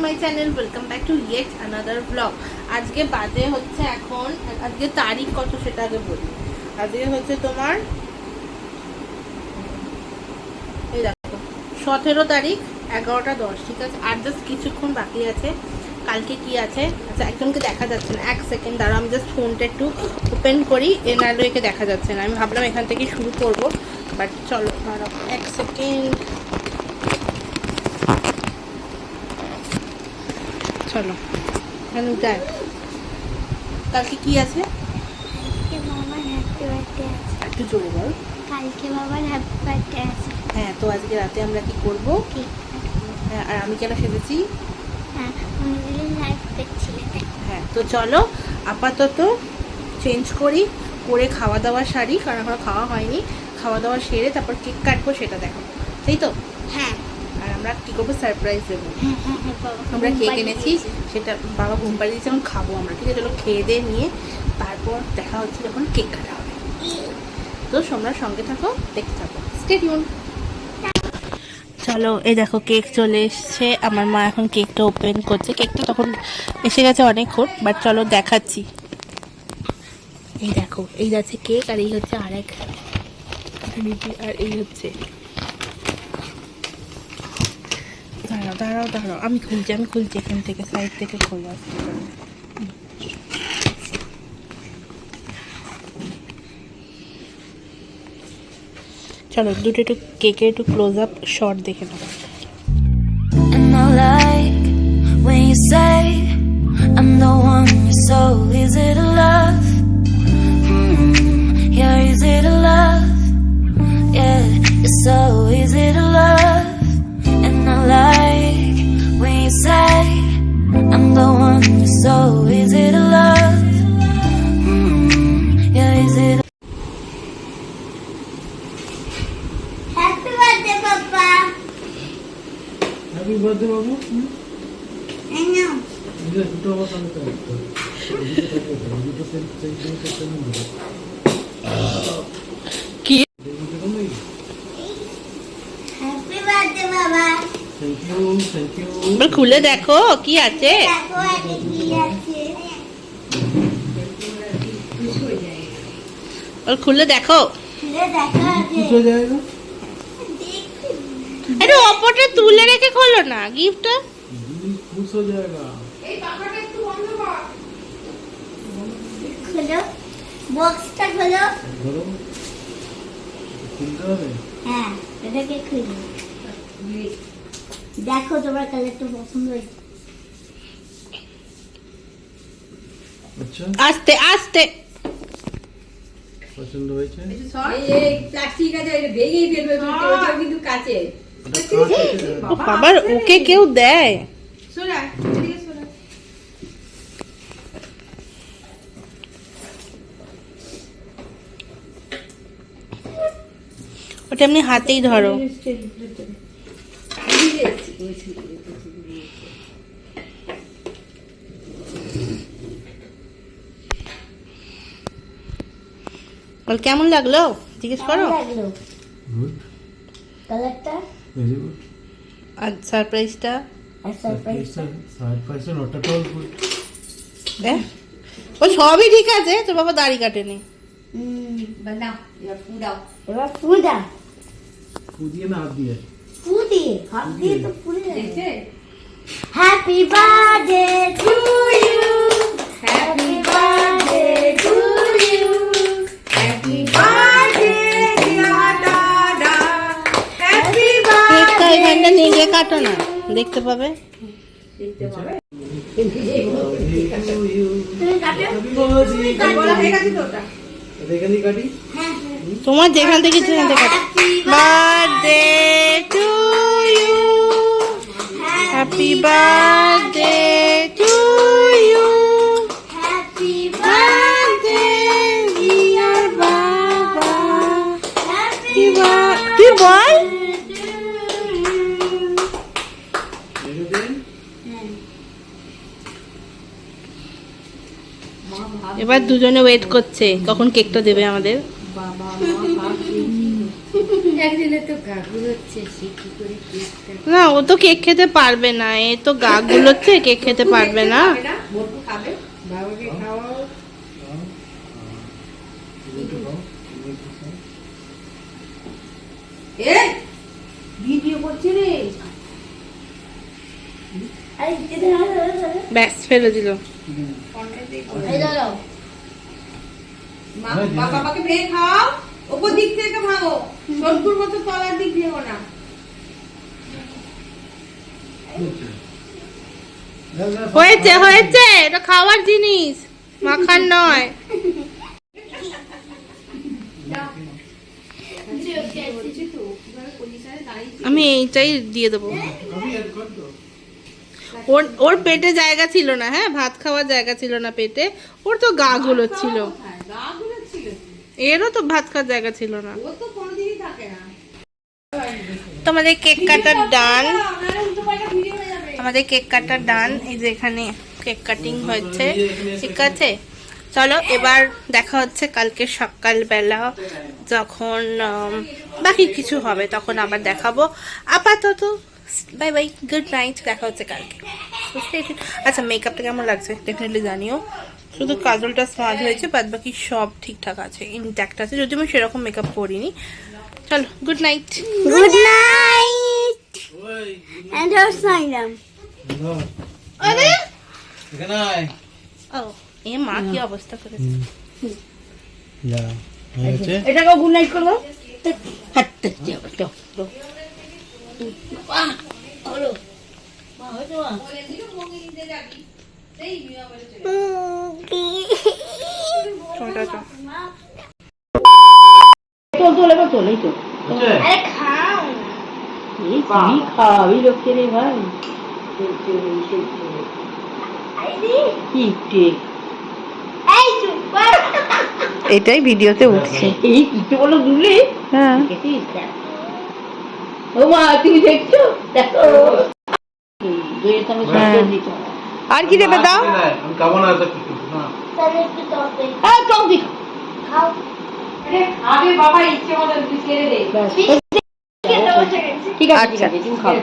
My channel, welcome back to yet another blog. আজকে বাজে হচ্ছে এখন, আজকে তারিখ কত সেটা আগে বলি। আজকে হচ্ছে তোমার এই দেখো 17 তারিখ 11টা 10, ঠিক আছে। আর জাস্ট কিছুক্ষণ বাকি আছে। কালকে কি আছে? আচ্ছা, একজনকে দেখা যাচ্ছে না, এক সেকেন্ড দাঁড়াও, আমি জাস্ট ফোনটা একটু ওপেন করি। এনারও একে দেখা যাচ্ছে না, আমি ভাবলাম এখান থেকে শুরু করব, বাট চলো দাঁড়াও এক সেকেন্ড। চলো এখানে যাই। কালকে কি আছে? একটু জোরে বল। কালকে বাবার হ্যাপি বার্থডে আছে। হ্যাঁ, তো আজকে রাতে আমরা কি করবো? হ্যাঁ, আর আমি কেন সেজেছি? হ্যাঁ, অনেকদিন লাইভ দেখছিলে। হ্যাঁ, তো চলো আপাতত চেঞ্জ করি, করে খাওয়া দাওয়া সারি, কারণ এখনো খাওয়া হয়নি। খাওয়া দাওয়া সেরে তারপর কেক কাটবো, সেটা দেখো, তাই তো? হ্যাঁ আর আমরা কি করবো, সারপ্রাইজ দেবো। হ্যাঁ হ্যাঁ হ্যাঁ বাবা, আমরা কেক এনেছি, সেটা বাবা ঘুম পাড়িয়ে দিয়েছে, এখন খাবো আমরা। ঠিক আছে, চলো খেয়ে দিয়ে নিয়ে তারপর দেখা হচ্ছে যখন কেক কাটা হবে। তো তোমরা সঙ্গে থাকো, দেখতে থাকো, স্টে টিউন। চলো, এই দেখো কেক চলে এসছে। আমার মা এখন কেকটা ওপেন করছে। কেকটা তখন এসে গেছে অনেকক্ষণ, বাট চলো দেখাচ্ছি। এই দেখো, এই যাচ্ছে কেক, আর এই হচ্ছে আরেক, আর এই হচ্ছে। দাঁড়াও দাঁড়াও দাঁড়াও, আমি খুলছি এখান থেকে, সাইড থেকে খুলে আসতে পারি। চলো দুটো একটু কেকের একটু ক্লোজ আপ শট দেখে নাও। And I like when you say I'm the one you're so easy to love. Yeah, easy to love. Yeah, you're so easy to love. And I like when you say I'm the one you're so easy to love. Yeah, easy to happy birthday papa. Happy birthday বাবু। এই নাও। এটা দুটো আমার সামনে তো দুটো কি happy birthday বাবা। Thank you এবার খুলে দেখো কি আছে। দেখো আগে কি আছে। এবার খুলে দেখো। খুলে দেখো আগে। খুশ হয়ে যায়গা আরে অপরটা তুলে রেখে খোলো না গিফটটা। খুশ হয়ে যায়গা। খোলো বক্সটা খোলো। ধরো খুলতে হবে। হ্যাঁ, এটাকে খুলো। দেখো তোমার কালারটা পছন্দ হয়েছে। আচ্ছা, আস্তে আস্তে। পছন্দ হয়েছে। ও বাবার, ওকে কেউ দেয়? ওটা এমনি হাতেই ধরো। বল কেমন লাগলো, জিজ্ঞেস করো। কেমন লাগলো গুড, কালারটা? Very good. আর সারপ্রাইজটা? আর সারপ্রাইজটা? সারপ্রাইজটা নট অ্যাট অল গুড। ও সবই ঠিক আছে, তোর বাবা দাড়ি কাটেনি। এবার ফু দাও। ফু দিয়ে না হাত দিয়ে? ফু দিয়ে, হাত দিয়ে তো ফুলে যাবে। Happy birthday to you, happy birthday to you, happy birthday dear দাদা, হ্যাপি কেকটা বার্থডে। এখানটা নিয়ে গিয়ে কাটো না, দেখতে পাবে। তুমি কাটো, তুমি কাটো। এখানেই কাটি। হ্যাঁ তোমার যেখান থেকে ইচ্ছে সেখান থেকে কাটো। Birthday to you, happy birthday to you, happy birthday dear বাবা, হ্যাপি তুই বল। এবার দুজনে ওয়েট করছে কখন কেকটা দেবে আমাদের। একদিনে তো গাগুর হচ্ছে সে কি করে কেকটা না ও তো কেক খেতে পারবে না, এ তো গা গুলোচ্ছে, কেক খেতে পারবে না। বটু খাবে বাবাকে খাওয়াও এ ভিডিও করছে রে আরে যেতে না ব্যাস ফেলে দিল। এই দাঁড়াও বাবাকে ভেঙে খাও, ওপর দিক থেকে ভাঙো, সরপুর মতো তলার দিক ভেঙো না। হয়েছে হয়েছে, এটা খাওয়ার জিনিস, মাখার নয়। আমি এইটাই দিয়ে দেবো। ওর ওর পেটে জায়গা ছিল না, হ্যাঁ ভাত খাওয়ার জায়গা ছিল না পেটে, ওর তো গা গুলো ছিল, এরও তো ভাত খাওয়ার জায়গা ছিল না। ও তো কোনোদিনই থাকে না। তোমাদের কেক কাটার ডান, আমাদের কেক কাটার ডান। এই যে এখানে কেক কাটিং হয়েছে, ঠিক আছে। চলো এবার দেখা হচ্ছে কালকে সকালবেলা, যখন বাকি কিছু হবে তখন আবার দেখাবো। আপাতত বাই বাই, গুড নাইট, দেখা হচ্ছে কালকে। আচ্ছা মেকআপটা কেমন লাগছে ডেফিনেটলি জানিও, শুধু কাজলটা স্মার্ট হয়েছে, বাদ বাকি সব ঠিকঠাক আছে, ইনট্যাক্ট আছে, যদি আমি সেরকম মেকআপ করিনি। চলো good night. Good night and হাউ সাইলাম আরে এখানে আয়। ও এ মা কি অবস্থা করেছে। যা হয়েছে। এটাকে গুড নাইট করবো হাঁটতে যাবো তো হলো মা হয়েছে মা তোলেই তো হয়েছে? আরে খাও এই তুমি খাওয়াবি লোককে রে ভাই কি কেক এটাই ভিডিওতে উঠছে। এই কিছু বলো দুলে হ্যাঁ ও মা তুমি দেখছো দেখো দুয়ের সঙ্গে সঙ্গে দিতে আর কি দেবে দাও। আমি খাবো না, এত কিছু না। হ্যাঁ চল দিক খাও আবে বাবা ইচ্ছে মতো তুই ছেড়ে দে। ঠিক আছে ঠিক আছে তুমি খাও